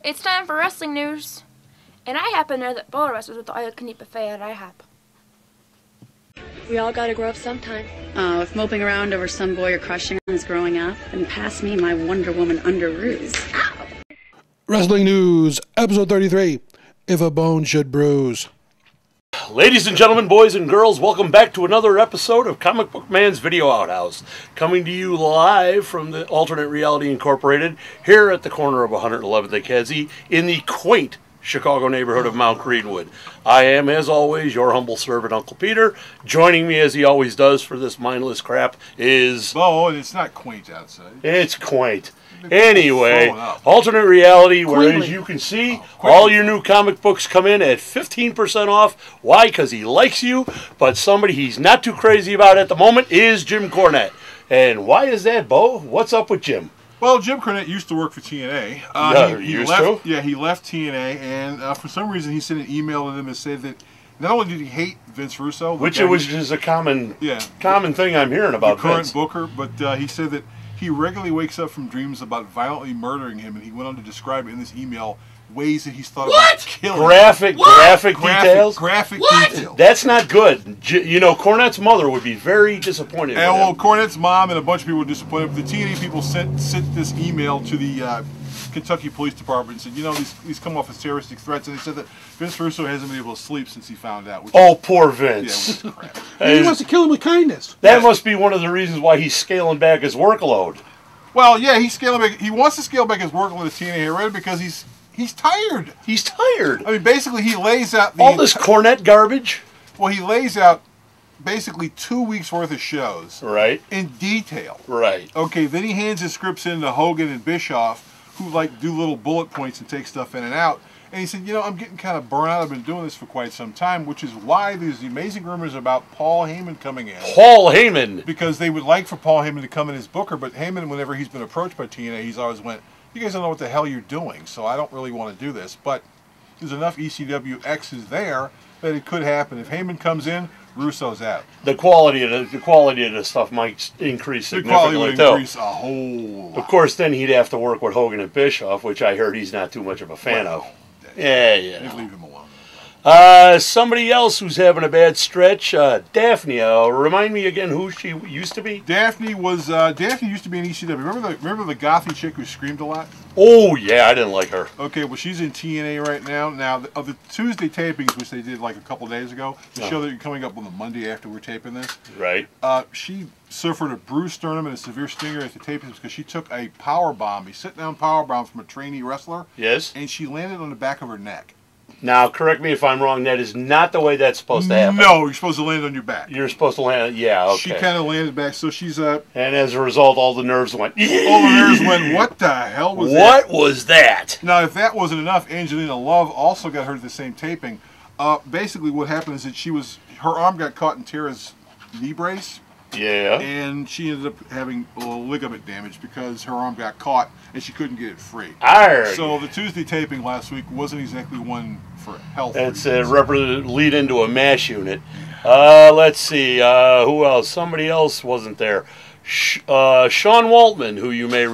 It's time for wrestling news. And I happen to know that Boa wrestles with the all-you-can-eat buffet at IHOP. We all gotta grow up sometime. If moping around over some boy you're crushing on is growing up, then pass me my Wonder Woman underoos. Ow! Wrestling news, episode 33. If a bone should bruise. Ladies and gentlemen, boys and girls, welcome back to another episode of Comic Book Man's Video Outhouse. Coming to you live from the Alternate Reality Incorporated, here at the corner of 111th and Kedzie, in the quaint Chicago neighborhood of Mount Greenwood. I am, as always, your humble servant, Uncle Peter. Joining me, as he always does for this mindless crap, is... Oh, it's not quaint outside. It's quaint. Anyway, Alternate Reality, where, as you can see, all your new comic books come in at 15% off. Why? Because he likes you, but somebody he's not too crazy about at the moment is Jim Cornette. And why is that, Bo? What's up with Jim? Well, Jim Cornette used to work for TNA. He left. Yeah, he left TNA, and for some reason he sent an email to them and said that not only did he hate Vince Russo, which is a common thing I'm hearing about the current Vince. Booker, but he said that he regularly wakes up from dreams about violently murdering him, and he went on to describe in this email ways that he's thought about killing. Graphic details. Graphic details. That's not good. You know, Cornette's mother would be very disappointed. And well, Cornette's mom and a bunch of people were disappointed. But the TNA people sent this email to the Kentucky Police Department and said, you know, these come off as terroristic threats, and they said that Vince Russo hasn't been able to sleep since he found out. Oh, poor Vince. Yeah, which is crap. He wants to kill him with kindness. That must be one of the reasons why he's scaling back his workload. Well, yeah, he's scaling back. He wants to scale back his workload at TNA already because he's tired. He's tired. I mean, basically, he lays out all this Cornette garbage. Well, he lays out basically 2 weeks worth of shows, right, in detail. Right. Okay. Then he hands his scripts in to Hogan and Bischoff, who do little bullet points and take stuff in and out. And he said, you know, I'm getting kind of burnt out. I've been doing this for quite some time, which is why there's the amazing rumors about Paul Heyman coming in. Paul Heyman. Because they would like for Paul Heyman to come in as Booker, but Heyman, whenever he's been approached by TNA, he's always went, you guys don't know what the hell you're doing, so I don't really want to do this. But there's enough ECW X's there that it could happen. If Heyman comes in, Russo's out. The quality of the stuff might increase significantly. The quality would increase a whole lot. Of course, then he'd have to work with Hogan and Bischoff, which I heard he's not too much of a fan of. Yeah. Leave him alone. Somebody else who's having a bad stretch, Daphne. Remind me again who she used to be. Daphne used to be in ECW. Remember the gothy chick who screamed a lot? Oh yeah, I didn't like her. Okay, well she's in TNA right now. Now of the Tuesday tapings, which they did like a couple days ago, the show that you're coming up on the Monday after we're taping this. Right. She suffered a bruised sternum and a severe stinger at the tapings because she took a power bomb, a sit-down power bomb from a trainee wrestler. Yes. And she landed on the back of her neck. Now, correct me if I'm wrong, that is not the way that's supposed to happen. No, you're supposed to land on your back. You're supposed to land, yeah, okay. She kind of landed back, so she's And as a result, all the nerves went... All the nerves went, what the hell was that? What was that? Now, if that wasn't enough, Angelina Love also got hurt at the same taping. Basically, what happened is that her arm got caught in Tara's knee brace. Yeah. And she ended up having a little ligament damage because her arm got caught and she couldn't get it free. So the Tuesday taping last week wasn't exactly one for health reasons. It's lead into a MASH unit. Let's see. Who else? Somebody else wasn't there. Shawn Waltman, who you may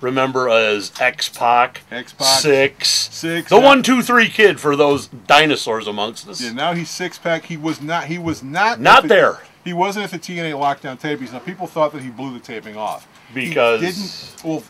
remember as X-Pac. Six. The 1, 2, 3 kid for those dinosaurs amongst us. Yeah, now he's six-pack. He was not there. He wasn't at the TNA lockdown tapings. Now people thought that he blew the taping off because he didn't. Well,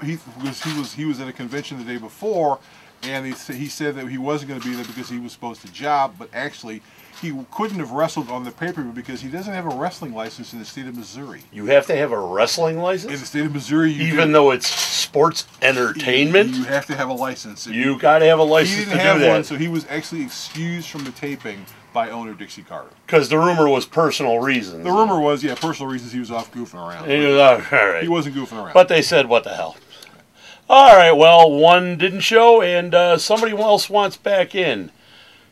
he was at a convention the day before, and he said that he wasn't going to be there because he was supposed to job, but actually he couldn't have wrestled on the pay-per-view because he doesn't have a wrestling license in the state of Missouri. You have to have a wrestling license in the state of Missouri, even though it's sports entertainment. You have to have a license. You got to have a license. He didn't have one, so he was actually excused from the taping by owner Dixie Carter. Because the rumor was personal reasons. The rumor was, yeah, personal reasons. He was off goofing around. All right. He wasn't goofing around. But they said, what the hell? All right, well, one didn't show, and somebody else wants back in.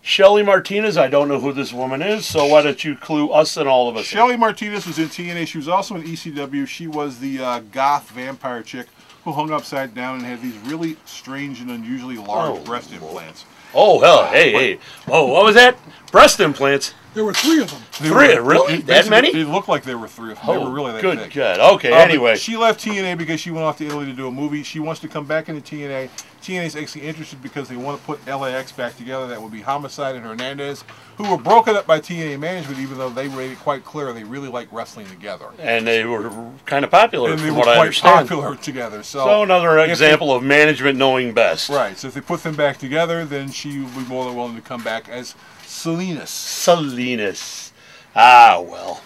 Shelly Martinez, I don't know who this woman is, so why don't you clue us and all of us Shelly Martinez was in TNA. She was also in ECW. She was the goth vampire chick who hung upside down and had these really strange and unusually large breast implants. Oh, hell, hey. Oh, what was that? Breast implants? There were 3 of them. Three? Really? That many? It looked like there were 3 of them. They were really that big. Good. Okay, anyway. She left TNA because she went off to Italy to do a movie. She wants to come back into TNA. TNA is actually interested because they want to put LAX back together. That would be Homicide and Hernandez, who were broken up by TNA management, even though they made it quite clear they really like wrestling together. And they were kind of popular, from what I quite understand. Popular together. So another example of management knowing best. Right. So if they put them back together, then she will be more than willing to come back as Salinas. Salinas. Ah, well.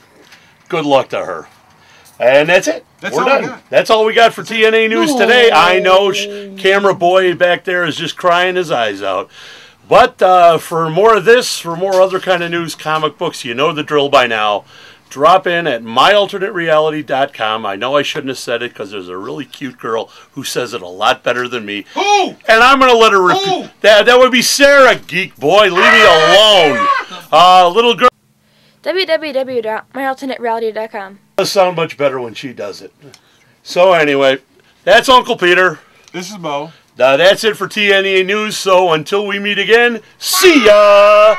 Good luck to her. And that's it. We're done. That's all we got for TNA News today. I know camera boy back there is just crying his eyes out. But for more of this, for more other kind of news, comic books, you know the drill by now. Drop in at myalternatereality.com. I know I shouldn't have said it because there's a really cute girl who says it a lot better than me. Who? And I'm going to let her repeat. That would be Sarah, geek boy. Leave me alone. Little girl. www.myalternatereality.com. It does sound much better when she does it. So anyway, that's Uncle Peter. This is Mo. That's it for TNA News. So until we meet again, see ya.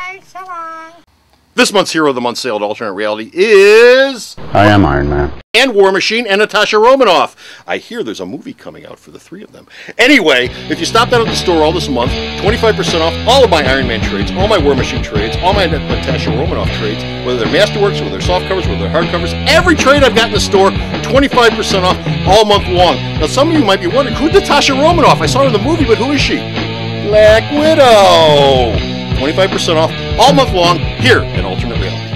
This month's Hero of the Month sale at Alternate Reality is... I am Iron Man. And War Machine and Natasha Romanoff. I hear there's a movie coming out for the 3 of them. Anyway, if you stopped out at the store all this month, 25% off all of my Iron Man trades, all my War Machine trades, all my Natasha Romanoff trades, whether they're Masterworks, whether they're soft covers, whether they're hard covers, every trade I've got in the store, 25% off all month long. Now some of you might be wondering, who's Natasha Romanoff? I saw her in the movie, but who is she? Black Widow. 25% off all month long here at Alternate Reality.